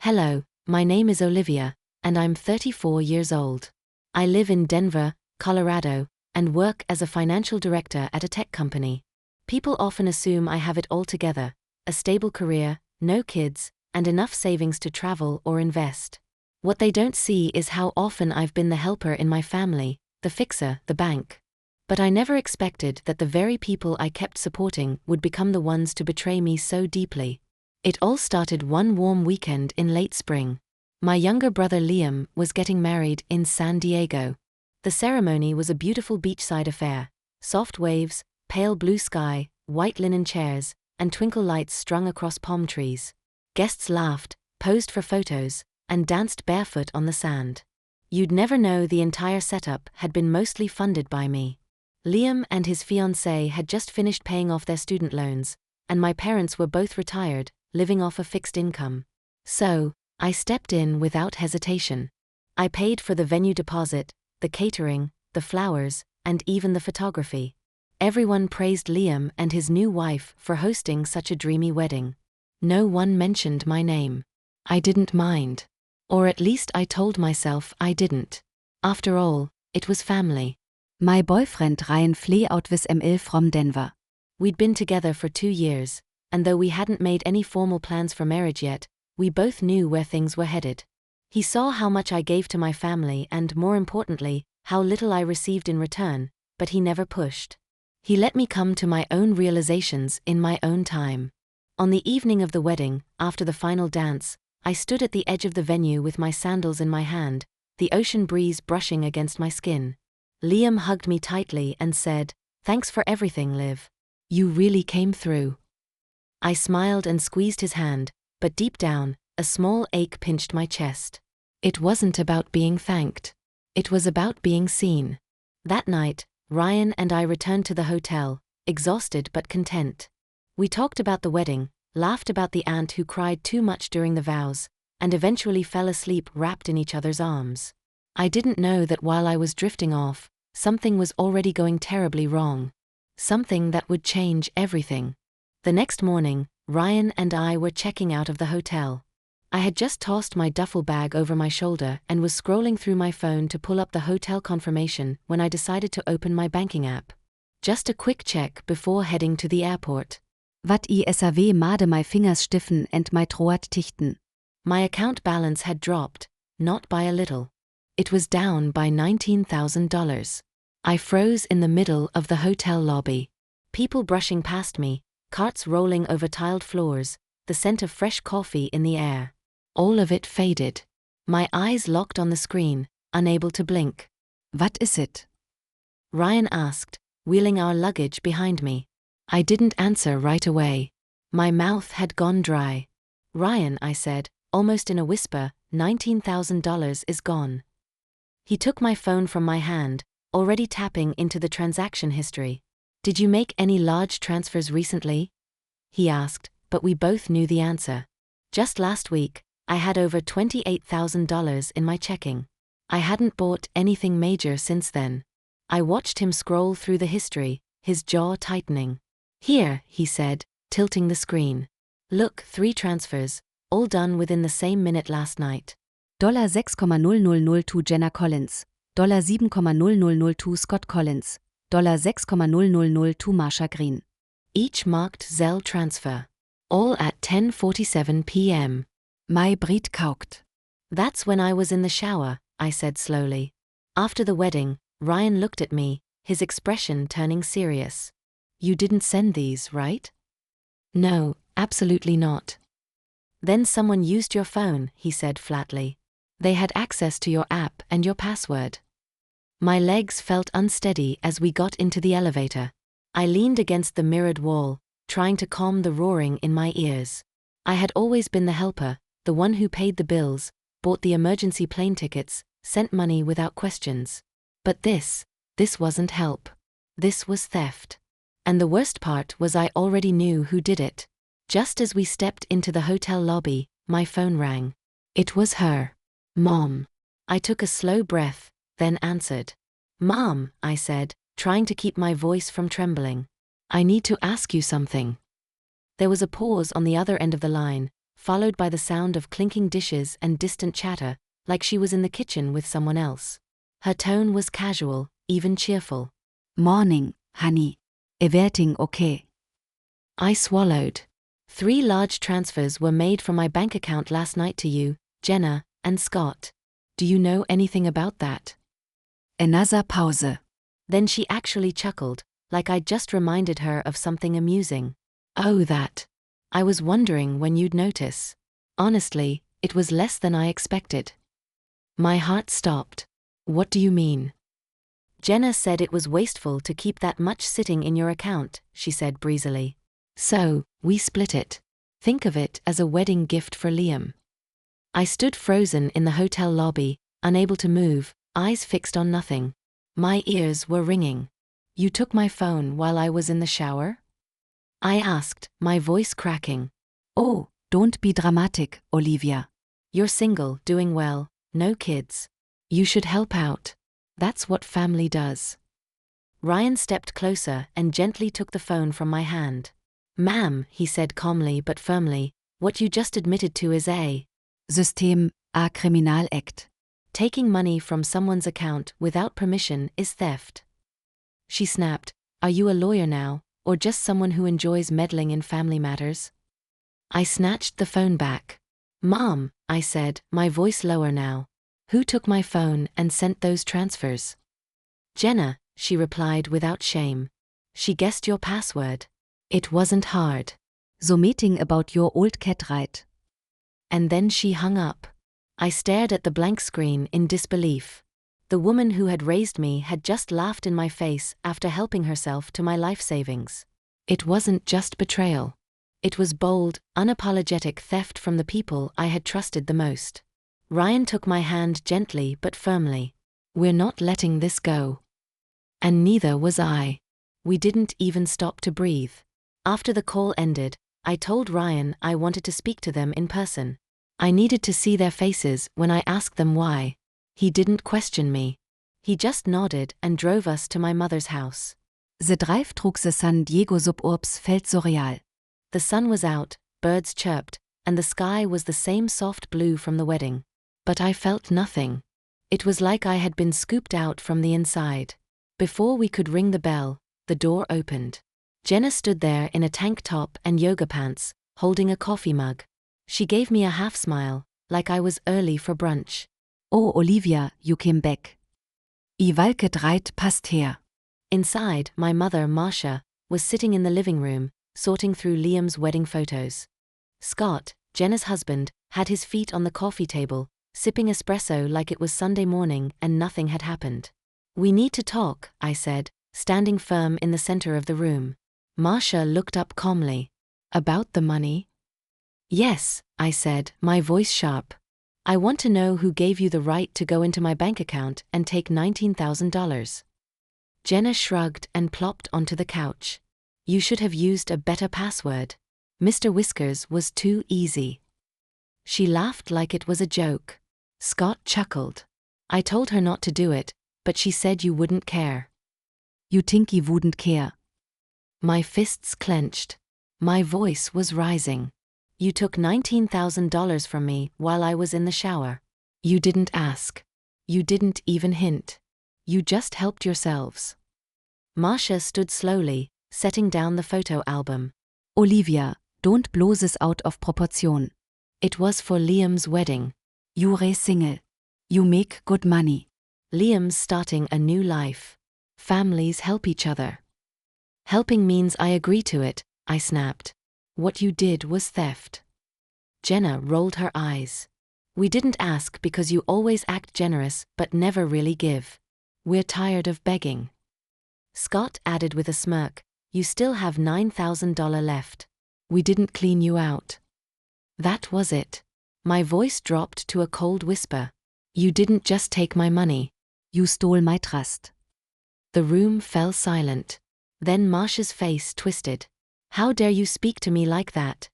Hello, my name is Olivia, and I'm 34 years old. I live in Denver, Colorado, and work as a financial director at a tech company. People often assume I have it all together, a stable career, no kids, and enough savings to travel or invest. What they don't see is how often I've been the helper in my family, the fixer, the bank. But I never expected that the very people I kept supporting would become the ones to betray me so deeply. It all started one warm weekend in late spring. My younger brother Liam was getting married in San Diego. The ceremony was a beautiful beachside affair, soft waves, pale blue sky, white linen chairs, and twinkle lights strung across palm trees. Guests laughed, posed for photos, and danced barefoot on the sand. You'd never know the entire setup had been mostly funded by me. Liam and his fiancée had just finished paying off their student loans, and my parents were both retired, living off a fixed income. So, I stepped in without hesitation. I paid for the venue deposit, the catering, the flowers, and even the photography. Everyone praised Liam and his new wife for hosting such a dreamy wedding. No one mentioned my name. I didn't mind. Or at least I told myself I didn't. After all, it was family. My boyfriend Ryan flew out with ML from Denver. We'd been together for 2 years, and though we hadn't made any formal plans for marriage yet, we both knew where things were headed. He saw how much I gave to my family and, more importantly, how little I received in return, but he never pushed. He let me come to my own realizations in my own time. On the evening of the wedding, after the final dance, I stood at the edge of the venue with my sandals in my hand, the ocean breeze brushing against my skin. Liam hugged me tightly and said, "Thanks for everything, Liv. You really came through." I smiled and squeezed his hand, but deep down, a small ache pinched my chest. It wasn't about being thanked. It was about being seen. That night, Ryan and I returned to the hotel, exhausted but content. We talked about the wedding, laughed about the aunt who cried too much during the vows, and eventually fell asleep wrapped in each other's arms. I didn't know that while I was drifting off, something was already going terribly wrong. Something that would change everything. The next morning, Ryan and I were checking out of the hotel. I had just tossed my duffel bag over my shoulder and was scrolling through my phone to pull up the hotel confirmation when I decided to open my banking app. Just a quick check before heading to the airport. Wat I sav made my fingers stiffen and my troat tichten. My account balance had dropped, not by a little. It was down by $19,000. I froze in the middle of the hotel lobby. People brushing past me, carts rolling over tiled floors, the scent of fresh coffee in the air. All of it faded. My eyes locked on the screen, unable to blink. What is it? Ryan asked, wheeling our luggage behind me. I didn't answer right away. My mouth had gone dry. "Ryan," I said, almost in a whisper, $19,000 is gone. He took my phone from my hand, already tapping into the transaction history. "Did you make any large transfers recently?" he asked, but we both knew the answer. Just last week, I had over $28,000 in my checking. I hadn't bought anything major since then. I watched him scroll through the history, his jaw tightening. "Here," he said, tilting the screen. "Look, 3 transfers, all done within the same minute last night." $6,002 to Jenna Collins, $7,000 to Scott Collins, $6,000 to Marsha Green. Each marked Zelle transfer. All at 10:47 p.m. My Brit kaukt. "That's when I was in the shower," I said slowly. After the wedding, Ryan looked at me, his expression turning serious. "You didn't send these, right?" "No, absolutely not." "Then someone used your phone," he said flatly. "They had access to your app and your password." My legs felt unsteady as we got into the elevator. I leaned against the mirrored wall, trying to calm the roaring in my ears. I had always been the helper, the one who paid the bills, bought the emergency plane tickets, sent money without questions. But this wasn't help. This was theft. And the worst part was I already knew who did it. Just as we stepped into the hotel lobby, my phone rang. It was her. Mom. I took a slow breath, then answered. "Mom," I said, trying to keep my voice from trembling. "I need to ask you something." There was a pause on the other end of the line, followed by the sound of clinking dishes and distant chatter, like she was in the kitchen with someone else. Her tone was casual, even cheerful. Morning, honey. Everything okay? I swallowed. 3 large transfers were made from my bank account last night to you, Jenna, and Scott. Do you know anything about that? Another pause. Then she actually chuckled, like I'd just reminded her of something amusing. Oh, that. I was wondering when you'd notice. Honestly, it was less than I expected. My heart stopped. What do you mean? Jenna said it was wasteful to keep that much sitting in your account, she said breezily. So, we split it. Think of it as a wedding gift for Liam. I stood frozen in the hotel lobby, unable to move, eyes fixed on nothing. My ears were ringing. You took my phone while I was in the shower? I asked, my voice cracking. Oh, don't be dramatic, Olivia. You're single, doing well, no kids. You should help out. That's what family does. Ryan stepped closer and gently took the phone from my hand. Ma'am, he said calmly but firmly, what you just admitted to is a System, a Kriminalact. Taking money from someone's account without permission is theft. She snapped, are you a lawyer now, or just someone who enjoys meddling in family matters? I snatched the phone back. Mom, I said, my voice lower now. Who took my phone and sent those transfers? Jenna, she replied without shame. She guessed your password. It wasn't hard. So meeting about your old cat, right? And then she hung up. I stared at the blank screen in disbelief. The woman who had raised me had just laughed in my face after helping herself to my life savings. It wasn't just betrayal. It was bold, unapologetic theft from the people I had trusted the most. Ryan took my hand gently but firmly. We're not letting this go. And neither was I. We didn't even stop to breathe. After the call ended, I told Ryan I wanted to speak to them in person. I needed to see their faces when I asked them why. He didn't question me. He just nodded and drove us to my mother's house. The drive trug the San Diego suburbs felt surreal. The sun was out, birds chirped, and the sky was the same soft blue from the wedding. But I felt nothing. It was like I had been scooped out from the inside. Before we could ring the bell, the door opened. Jenna stood there in a tank top and yoga pants, holding a coffee mug. She gave me a half smile, like I was early for brunch. Oh, Olivia, you came back. I valket reit passt her. Inside, my mother, Marcia, was sitting in the living room, sorting through Liam's wedding photos. Scott, Jenna's husband, had his feet on the coffee table, sipping espresso like it was Sunday morning and nothing had happened. We need to talk, I said, standing firm in the center of the room. Marcia looked up calmly. About the money? Yes, I said, my voice sharp. I want to know who gave you the right to go into my bank account and take $19,000. Jenna shrugged and plopped onto the couch. You should have used a better password. Mr. Whiskers was too easy. She laughed like it was a joke. Scott chuckled. I told her not to do it, but she said you wouldn't care. You think he wouldn't care? My fists clenched. My voice was rising. You took $19,000 from me while I was in the shower. You didn't ask. You didn't even hint. You just helped yourselves. Marcia stood slowly, setting down the photo album. Olivia, don't blow this out of proportion. It was for Liam's wedding. You're single. You make good money. Liam's starting a new life. Families help each other. Helping means I agree to it, I snapped. What you did was theft. Jenna rolled her eyes. We didn't ask because you always act generous but never really give. We're tired of begging. Scott added with a smirk, you still have $9,000 left. We didn't clean you out. That was it. My voice dropped to a cold whisper. You didn't just take my money. You stole my trust. The room fell silent. Then Marcia's face twisted. How dare you speak to me like that?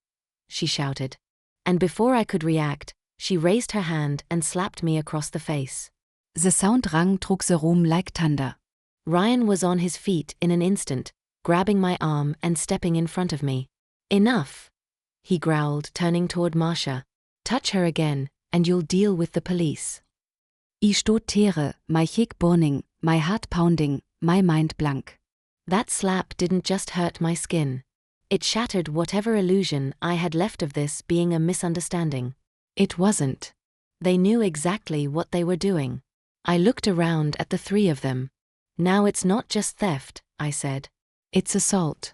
She shouted. And before I could react, she raised her hand and slapped me across the face. The sound rang through the room like thunder. Ryan was on his feet in an instant, grabbing my arm and stepping in front of me. Enough. he growled, turning toward Marcia. Touch her again, and you'll deal with the police. I stod tere, my cheek burning, my heart pounding, my mind blank. That slap didn't just hurt my skin. It shattered whatever illusion I had left of this being a misunderstanding. It wasn't. They knew exactly what they were doing. I looked around at the three of them. Now it's not just theft, I said. It's assault.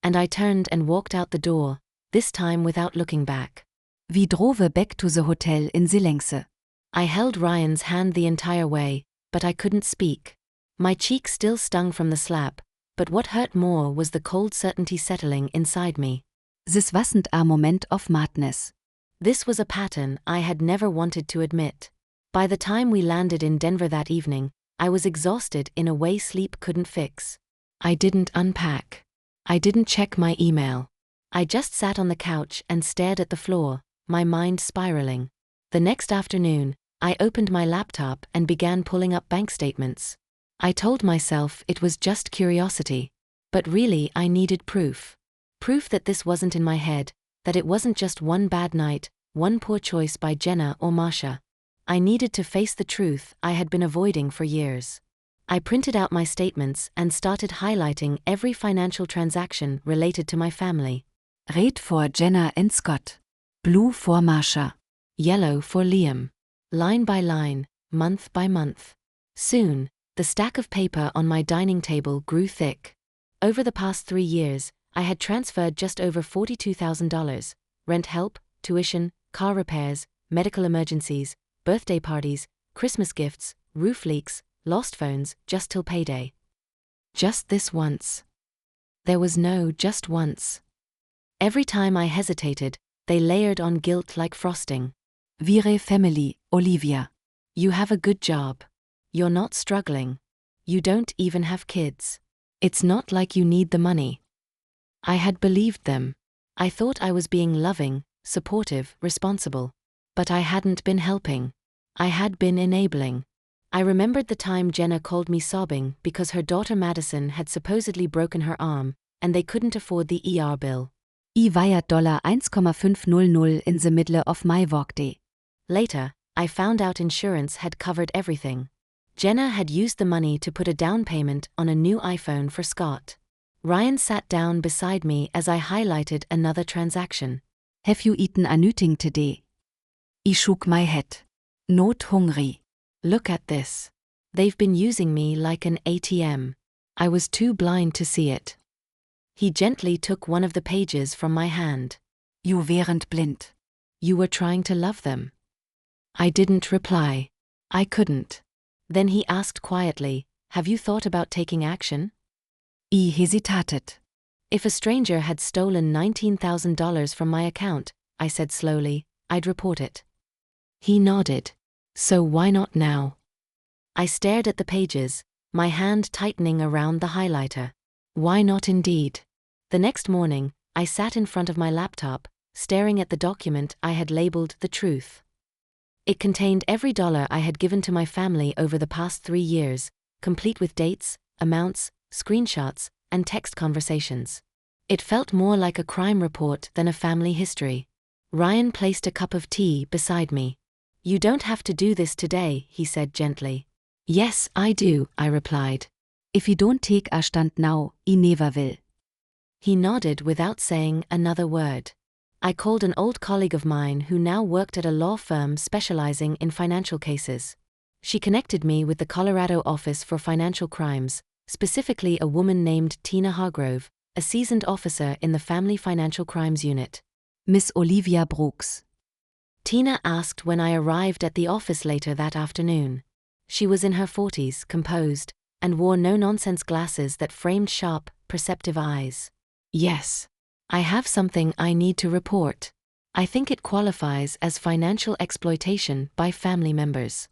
And I turned and walked out the door, this time without looking back. We drove back to the hotel in Silence. I held Ryan's hand the entire way, but I couldn't speak. My cheek still stung from the slap, but what hurt more was the cold certainty settling inside me. This wasn't a moment of madness. This was a pattern I had never wanted to admit. By the time we landed in Denver that evening, I was exhausted in a way sleep couldn't fix. I didn't unpack. I didn't check my email. I just sat on the couch and stared at the floor, my mind spiraling. The next afternoon, I opened my laptop and began pulling up bank statements. I told myself it was just curiosity. But really I needed proof. Proof that this wasn't in my head, that it wasn't just one bad night, one poor choice by Jenna or Marcia. I needed to face the truth I had been avoiding for years. I printed out my statements and started highlighting every financial transaction related to my family. Red for Jenna and Scott. Blue for Marcia. Yellow for Liam. Line by line, month by month. Soon, the stack of paper on my dining table grew thick. Over the past 3 years, I had transferred just over $42,000. Rent help, tuition, car repairs, medical emergencies, birthday parties, Christmas gifts, roof leaks, lost phones, just till payday. Just this once. There was no just once. Every time I hesitated, they layered on guilt like frosting. Vire family, Olivia. You have a good job. You're not struggling. You don't even have kids. It's not like you need the money. I had believed them. I thought I was being loving, supportive, responsible. But I hadn't been helping. I had been enabling. I remembered the time Jenna called me sobbing because her daughter Madison had supposedly broken her arm, and they couldn't afford the ER bill. I wired $1,500 in the middle of my workday. Later, I found out insurance had covered everything. Jenna had used the money to put a down payment on a new iPhone for Scott. Ryan sat down beside me as I highlighted another transaction. Have you eaten anything today? I shook my head. Not hungry. Look at this. They've been using me like an ATM. I was too blind to see it. He gently took one of the pages from my hand. You weren't blind. You were trying to love them. I didn't reply. I couldn't. Then he asked quietly, have you thought about taking action? I hesitated. If a stranger had stolen $19,000 from my account, I said slowly, I'd report it. He nodded. So why not now? I stared at the pages, my hand tightening around the highlighter. Why not indeed? The next morning, I sat in front of my laptop, staring at the document I had labeled The Truth. It contained every dollar I had given to my family over the past 3 years, complete with dates, amounts, screenshots, and text conversations. It felt more like a crime report than a family history. Ryan placed a cup of tea beside me. You don't have to do this today, he said gently. Yes, I do, I replied. If you don't take a stand now, I never will. He nodded without saying another word. I called an old colleague of mine who now worked at a law firm specializing in financial cases. She connected me with the Colorado Office for Financial Crimes, specifically a woman named Tina Hargrove, a seasoned officer in the Family Financial Crimes Unit. Miss Olivia Brooks. Tina asked when I arrived at the office later that afternoon. She was in her 40s, composed, and wore no-nonsense glasses that framed sharp, perceptive eyes. Yes. I have something I need to report. I think it qualifies as financial exploitation by family members.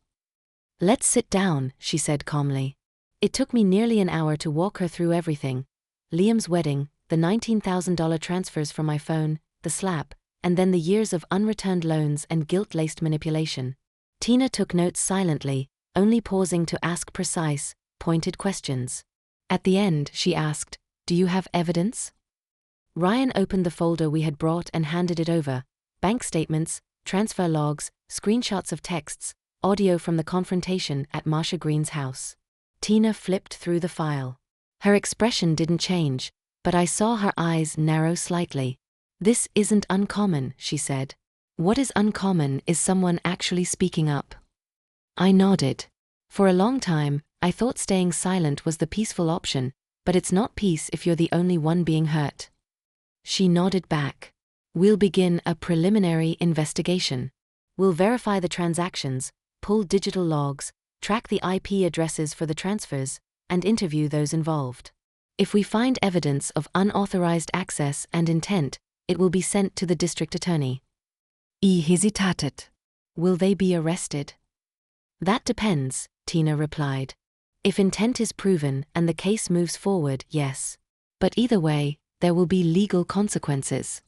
Let's sit down, she said calmly. It took me nearly an hour to walk her through everything. Liam's wedding, the $19,000 transfers from my phone, the slap, and then the years of unreturned loans and guilt-laced manipulation. Tina took notes silently, only pausing to ask precise, pointed questions. At the end, she asked, "Do you have evidence?" Ryan opened the folder we had brought and handed it over. Bank statements, transfer logs, screenshots of texts, audio from the confrontation at Marcia Green's house. Tina flipped through the file. Her expression didn't change, but I saw her eyes narrow slightly. "This isn't uncommon," she said. "What is uncommon is someone actually speaking up." I nodded. For a long time, I thought staying silent was the peaceful option, but it's not peace if you're the only one being hurt. She nodded back. "We'll begin a preliminary investigation. We'll verify the transactions, pull digital logs, track the IP addresses for the transfers, and interview those involved. If we find evidence of unauthorized access and intent, it will be sent to the district attorney." I hesitated. "Will they be arrested?" "That depends," Tina replied. "If intent is proven and the case moves forward, yes. But either way, there will be legal consequences."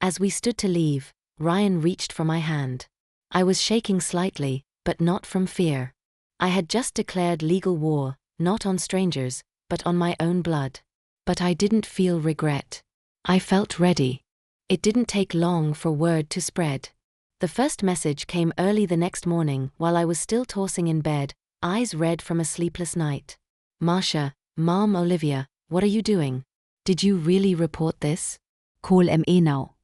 As we stood to leave, Ryan reached for my hand. I was shaking slightly, but not from fear. I had just declared legal war, not on strangers, but on my own blood. But I didn't feel regret. I felt ready. It didn't take long for word to spread. The first message came early the next morning while I was still tossing in bed, eyes red from a sleepless night. "Marcia, Mom Olivia, what are you doing? Did you really report this? Call ME now."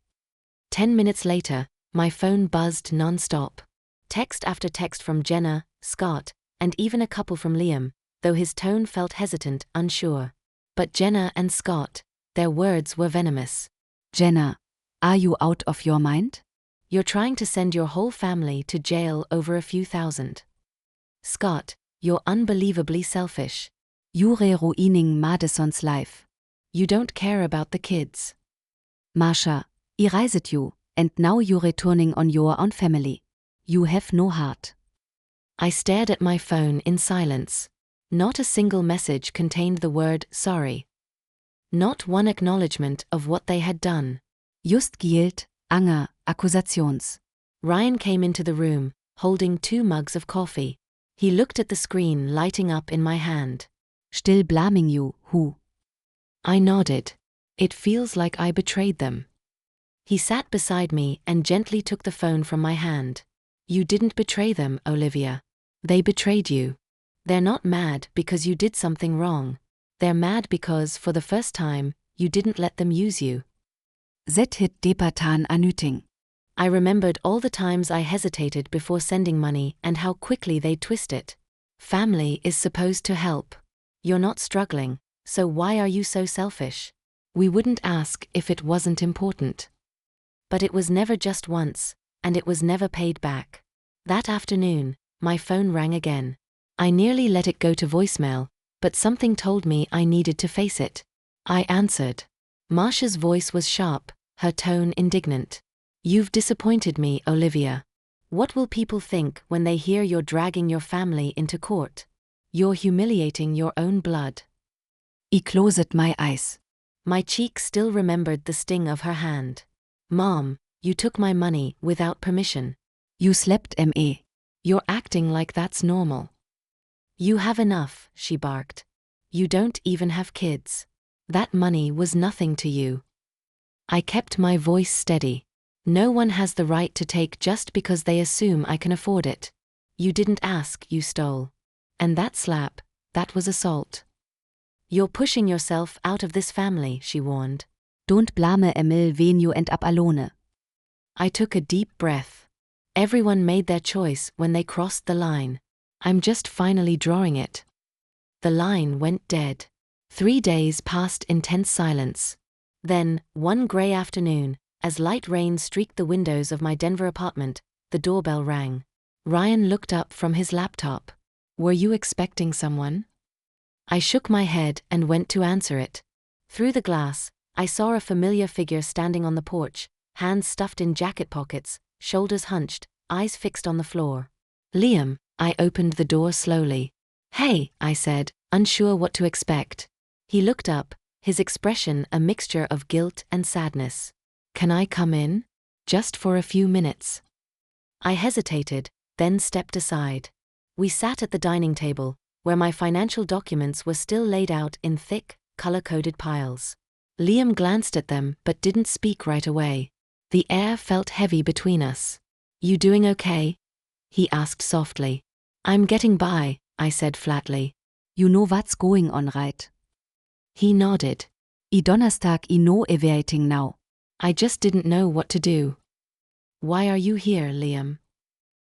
10 minutes later, my phone buzzed non-stop. Text after text from Jenna, Scott, and even a couple from Liam, though his tone felt hesitant, unsure. But Jenna and Scott, their words were venomous. "Jenna, are you out of your mind? You're trying to send your whole family to jail over a few thousand. Scott, you're unbelievably selfish. You're ruining Madison's life. You don't care about the kids. Marcia, I raised you, and now you're returning on your own family. You have no heart." I stared at my phone in silence. Not a single message contained the word sorry. Not one acknowledgement of what they had done. Just gilt, anger, accusations. Ryan came into the room, holding 2 mugs of coffee. He looked at the screen lighting up in my hand. "Still blaming you, who?" I nodded. "It feels like I betrayed them." He sat beside me and gently took the phone from my hand. "You didn't betray them, Olivia. They betrayed you. They're not mad because you did something wrong. They're mad because, for the first time, you didn't let them use you." That hit Depatan anything. I remembered all the times I hesitated before sending money and how quickly they'd twist it. Family is supposed to help. You're not struggling, so why are you so selfish? We wouldn't ask if it wasn't important. But it was never just once, and it was never paid back. That afternoon, my phone rang again. I nearly let it go to voicemail, but something told me I needed to face it. I answered. Marcia's voice was sharp, her tone indignant. "You've disappointed me, Olivia. What will people think when they hear you're dragging your family into court? You're humiliating your own blood." I closed my eyes. My cheek still remembered the sting of her hand. "Mom, you took my money without permission. You slept ME. You're acting like that's normal." "You have enough," she barked. "You don't even have kids. That money was nothing to you." I kept my voice steady. "No one has the right to take just because they assume I can afford it. You didn't ask, you stole. And that slap, that was assault. You're pushing yourself out of this family," she warned. Don't blame Emil when you end up alone. I took a deep breath. Everyone made their choice when they crossed the line. I'm just finally drawing it. The line went dead. 3 days passed in tense silence. Then, one gray afternoon, as light rain streaked the windows of my Denver apartment, the doorbell rang. Ryan looked up from his laptop. "Were you expecting someone?" I shook my head and went to answer it. Through the glass, I saw a familiar figure standing on the porch, hands stuffed in jacket pockets, shoulders hunched, eyes fixed on the floor. "Liam," I opened the door slowly. "Hey," I said, unsure what to expect. He looked up, his expression a mixture of guilt and sadness. "Can I come in? Just for a few minutes." I hesitated, then stepped aside. We sat at the dining table, where my financial documents were still laid out in thick, color-coded piles. Liam glanced at them but didn't speak right away. The air felt heavy between us. You doing okay? He asked softly. I'm getting by, I said flatly. You know what's going on, right? He nodded. I Donnerstag I know everything now. I just didn't know what to do. Why are you here, Liam?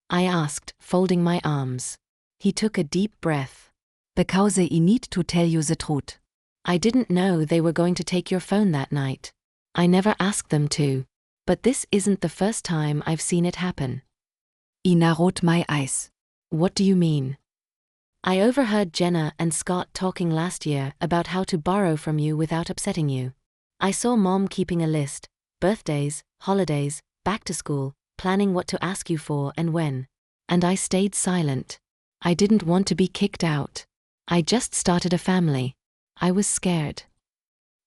I asked, folding my arms. He took a deep breath. Because I need to tell you the truth. I didn't know they were going to take your phone that night. I never asked them to. But this isn't the first time I've seen it happen. I narrowed my eyes. What do you mean? I overheard Jenna and Scott talking last year about how to borrow from you without upsetting you. I saw Mom keeping a list, birthdays, holidays, back to school, planning what to ask you for and when. And I stayed silent. I didn't want to be kicked out. I just started a family. I was scared.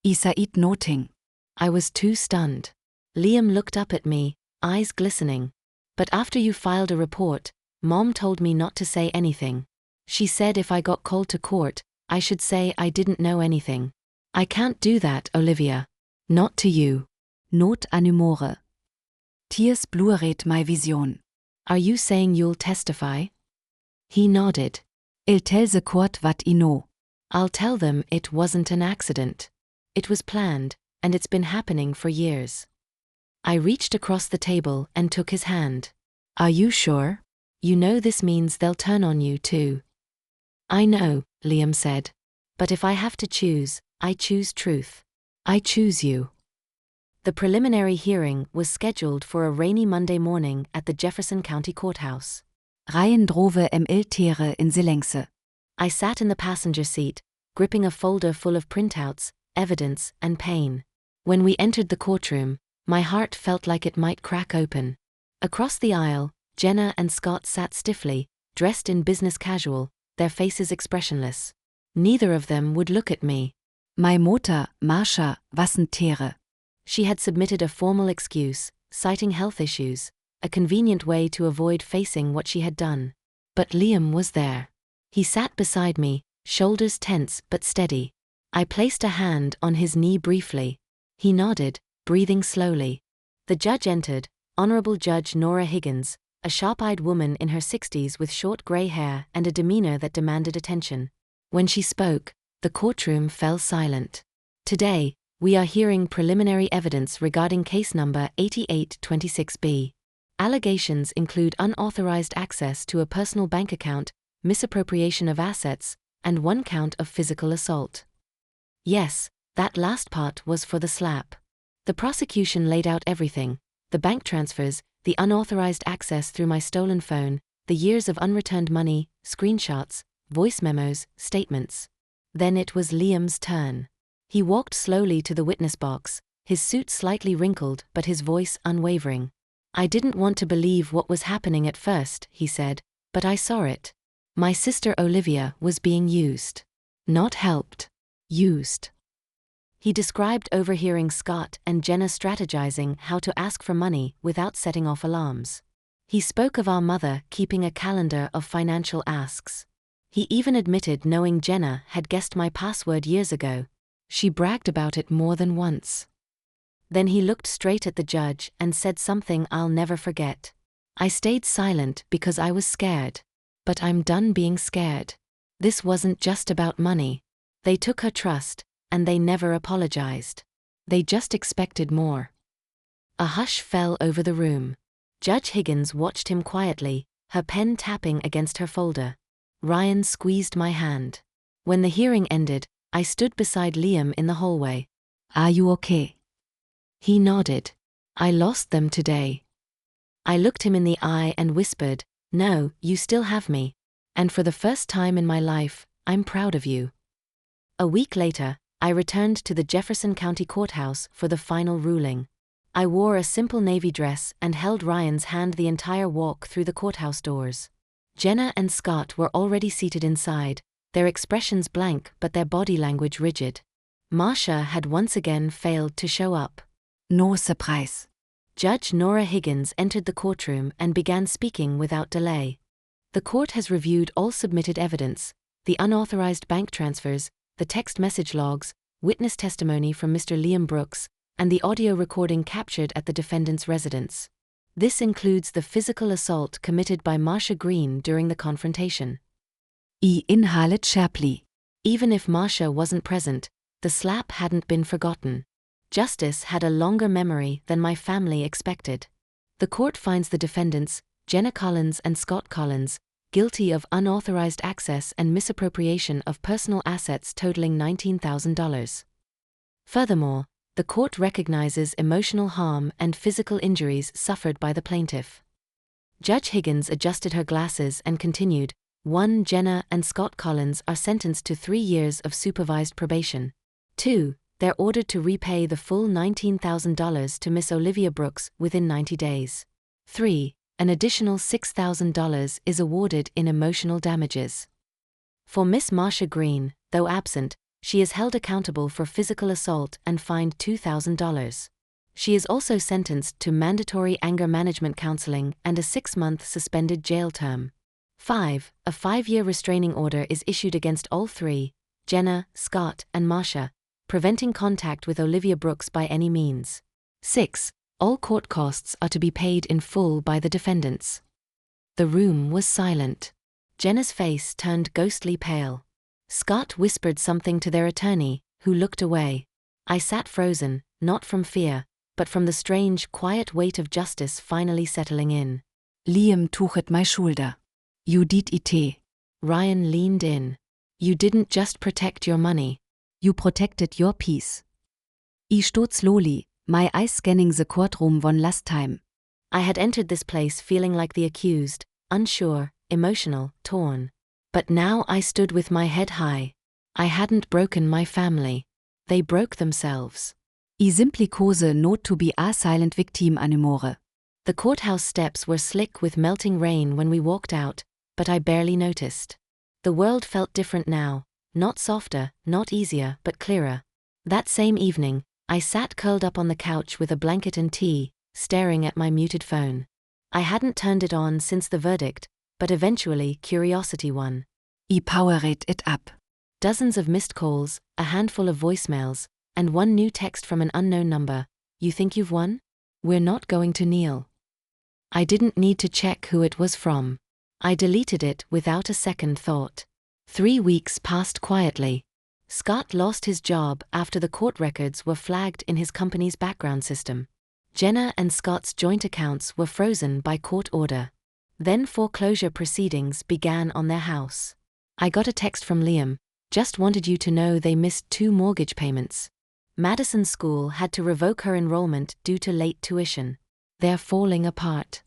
I said nothing. I was too stunned. Liam looked up at me, eyes glistening. But after you filed a report, Mom told me not to say anything. She said if I got called to court, I should say I didn't know anything. I can't do that, Olivia. Not to you. Not anymore. Tears blurred my vision. Are you saying you'll testify? He nodded. I'll tell the court what I know. I'll tell them it wasn't an accident. It was planned, and it's been happening for years. I reached across the table and took his hand. Are you sure? You know this means they'll turn on you too. I know, Liam said. But if I have to choose, I choose truth. I choose you. The preliminary hearing was scheduled for a rainy Monday morning at the Jefferson County Courthouse. Ryan drove ältere in the lengse. I sat in the passenger seat, gripping a folder full of printouts, evidence, and pain. When we entered the courtroom, my heart felt like it might crack open. Across the aisle, Jenna and Scott sat stiffly, dressed in business casual, their faces expressionless. Neither of them would look at me. My Mutter, Marsha, wasn't Tere. She had submitted a formal excuse, citing health issues, a convenient way to avoid facing what she had done. But Liam was there. He sat beside me, shoulders tense but steady. I placed a hand on his knee briefly. He nodded, breathing slowly. The judge entered, Honorable Judge Nora Higgins, a sharp-eyed woman in her 60s with short gray hair and a demeanor that demanded attention. When she spoke, the courtroom fell silent. Today, we are hearing preliminary evidence regarding case number 8826B. Allegations include unauthorized access to a personal bank account, misappropriation of assets, and one count of physical assault. Yes, that last part was for the slap. The prosecution laid out everything: the bank transfers, the unauthorized access through my stolen phone, the years of unreturned money, screenshots, voice memos, statements. Then it was Liam's turn. He walked slowly to the witness box, his suit slightly wrinkled but his voice unwavering. I didn't want to believe what was happening at first, he said, but I saw it. My sister Olivia was being used. Not helped. Used. He described overhearing Scott and Jenna strategizing how to ask for money without setting off alarms. He spoke of our mother keeping a calendar of financial asks. He even admitted knowing Jenna had guessed my password years ago. She bragged about it more than once. Then he looked straight at the judge and said something I'll never forget. I stayed silent because I was scared. But I'm done being scared. This wasn't just about money. They took her trust, and they never apologized. They just expected more. A hush fell over the room. Judge Higgins watched him quietly, her pen tapping against her folder. Ryan squeezed my hand. When the hearing ended, I stood beside Liam in the hallway. Are you okay? He nodded. I lost them today. I looked him in the eye and whispered, "No, you still have me. And for the first time in my life, I'm proud of you." A week later, I returned to the Jefferson County Courthouse for the final ruling. I wore a simple navy dress and held Ryan's hand the entire walk through the courthouse doors. Jenna and Scott were already seated inside, their expressions blank but their body language rigid. Marsha had once again failed to show up. No surprise. Judge Nora Higgins entered the courtroom and began speaking without delay. The court has reviewed all submitted evidence: the unauthorized bank transfers, the text message logs, witness testimony from Mr. Liam Brooks, and the audio recording captured at the defendant's residence. This includes the physical assault committed by Marsha Green during the confrontation. I inhalet sharply. Even if Marsha wasn't present, the slap hadn't been forgotten. Justice had a longer memory than my family expected. The court finds the defendants, Jenna Collins and Scott Collins, guilty of unauthorized access and misappropriation of personal assets totaling $19,000. Furthermore, the court recognizes emotional harm and physical injuries suffered by the plaintiff. Judge Higgins adjusted her glasses and continued, Jenna and Scott Collins are sentenced to 3 years of supervised probation. 2. They're ordered to repay the full $19,000 to Miss Olivia Brooks within 90 days. 3. An additional $6,000 is awarded in emotional damages. For Miss Marsha Green, though absent, she is held accountable for physical assault and fined $2,000. She is also sentenced to mandatory anger management counseling and a 6-month suspended jail term. 5. A 5-year restraining order is issued against all 3, Jenna, Scott, and Marsha, preventing contact with Olivia Brooks by any means. 6. All court costs are to be paid in full by the defendants. The room was silent. Jenna's face turned ghostly pale. Scott whispered something to their attorney, who looked away. I sat frozen, not from fear, but from the strange, quiet weight of justice finally settling in. Liam tuchet my shoulder. You did it. Ryan leaned in. You didn't just protect your money. You protected your peace. I stood slowly, my eyes scanning the courtroom one last time. I had entered this place feeling like the accused, unsure, emotional, torn. But now I stood with my head high. I hadn't broken my family. They broke themselves. I simply chose not to be a silent victim anymore. The courthouse steps were slick with melting rain when we walked out, but I barely noticed. The world felt different now, not softer, not easier, but clearer. That same evening, I sat curled up on the couch with a blanket and tea, staring at my muted phone. I hadn't turned it on since the verdict, but eventually curiosity won. I powered it up. Dozens of missed calls, a handful of voicemails, and one new text from an unknown number. You think you've won? We're not going to kneel. I didn't need to check who it was from. I deleted it without a second thought. 3 weeks passed quietly. Scott lost his job after the court records were flagged in his company's background system. Jenna and Scott's joint accounts were frozen by court order. Then foreclosure proceedings began on their house. I got a text from Liam, just wanted you to know they missed 2 mortgage payments. Madison School had to revoke her enrollment due to late tuition. They're falling apart.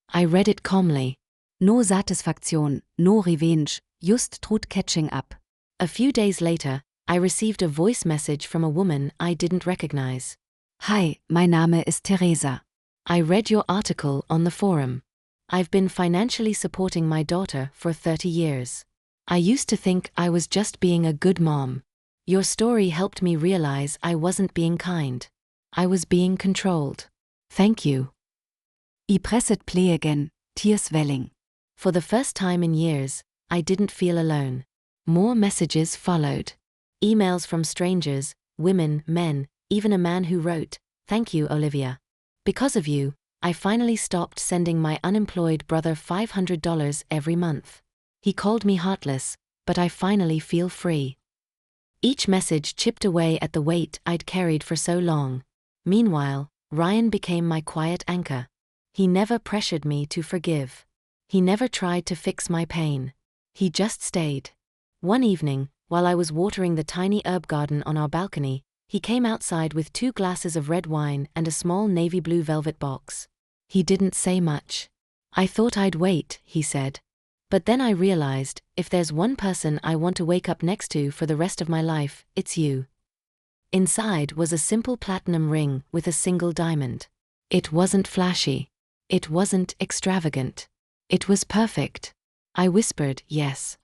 I read it calmly. No satisfaction, no revenge, just truth catching up. A few days later, I received a voice message from a woman I didn't recognize. Hi, mein Name ist Teresa. I read your article on the forum. I've been financially supporting my daughter for 30 years. I used to think I was just being a good mom. Your story helped me realize I wasn't being kind. I was being controlled. Thank you. I pressed play again, tears welling. For the first time in years, I didn't feel alone. More messages followed. Emails from strangers, women, men, even a man who wrote, "Thank you, Olivia. Because of you, I finally stopped sending my unemployed brother $500 every month. He called me heartless, but I finally feel free." Each message chipped away at the weight I'd carried for so long. Meanwhile, Ryan became my quiet anchor. He never pressured me to forgive. He never tried to fix my pain. He just stayed. One evening, while I was watering the tiny herb garden on our balcony, he came outside with 2 glasses of red wine and a small navy blue velvet box. He didn't say much. I thought I'd wait, he said. But then I realized, if there's one person I want to wake up next to for the rest of my life, it's you. Inside was a simple platinum ring with a single diamond. It wasn't flashy. It wasn't extravagant. It was perfect. I whispered, yes.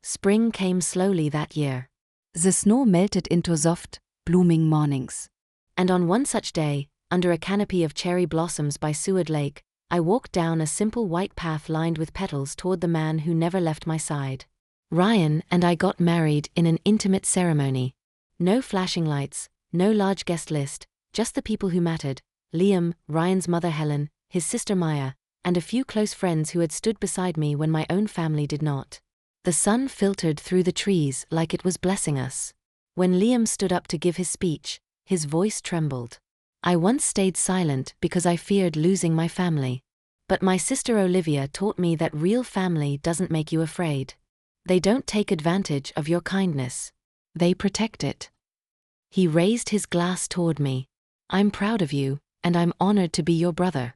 Spring came slowly that year. The snow melted into soft, blooming mornings. And on one such day, under a canopy of cherry blossoms by Seward Lake, I walked down a simple white path lined with petals toward the man who never left my side. Ryan and I got married in an intimate ceremony. No flashing lights, no large guest list, just the people who mattered: Liam, Ryan's mother Helen, his sister Maya, and a few close friends who had stood beside me when my own family did not. The sun filtered through the trees like it was blessing us. When Liam stood up to give his speech, his voice trembled. I once stayed silent because I feared losing my family. But my sister Olivia taught me that real family doesn't make you afraid. They don't take advantage of your kindness. They protect it. He raised his glass toward me. I'm proud of you, and I'm honored to be your brother.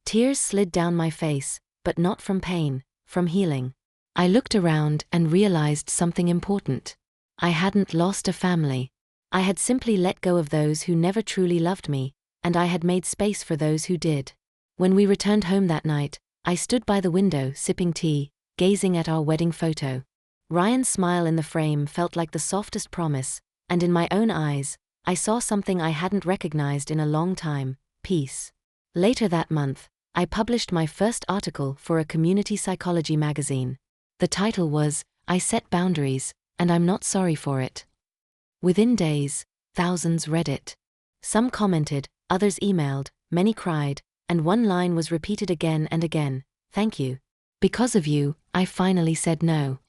Tears slid down my face, but not from pain, from healing. I looked around and realized something important. I hadn't lost a family. I had simply let go of those who never truly loved me, and I had made space for those who did. When we returned home that night, I stood by the window sipping tea, gazing at our wedding photo. Ryan's smile in the frame felt like the softest promise, and in my own eyes, I saw something I hadn't recognized in a long time: peace. Later that month, I published my first article for a community psychology magazine. The title was, "I Set Boundaries, and I'm Not Sorry for It." Within days, thousands read it. Some commented, others emailed, many cried, and one line was repeated again and again: "Thank you. Because of you, I finally said no."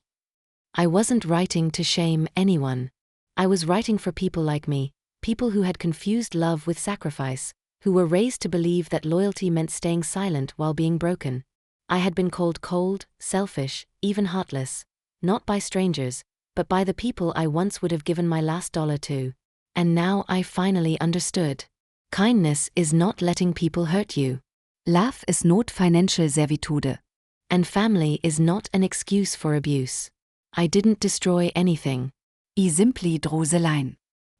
I wasn't writing to shame anyone. I was writing for people like me, people who had confused love with sacrifice, who were raised to believe that loyalty meant staying silent while being broken. I had been called cold, selfish, even heartless, not by strangers, but by the people I once would have given my last dollar to. And now I finally understood. Kindness is not letting people hurt you. Love is not financial servitude. And family is not an excuse for abuse. I didn't destroy anything. I simply drew the line.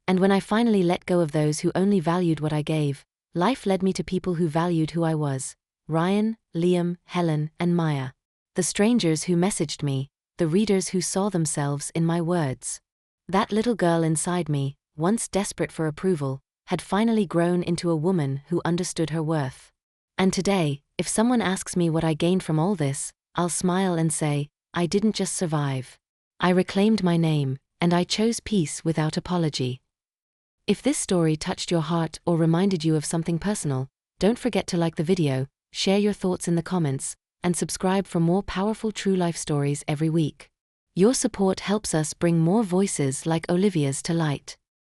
And when I finally let go of those who only valued what I gave, life led me to people who valued who I was: Ryan, Liam, Helen, and Maya. The strangers who messaged me, the readers who saw themselves in my words. That little girl inside me, once desperate for approval, had finally grown into a woman who understood her worth. And today, if someone asks me what I gained from all this, I'll smile and say, I didn't just survive. I reclaimed my name, and I chose peace without apology. If this story touched your heart or reminded you of something personal, don't forget to like the video, share your thoughts in the comments, and subscribe for more powerful true life stories every week. Your support helps us bring more voices like Olivia's to light.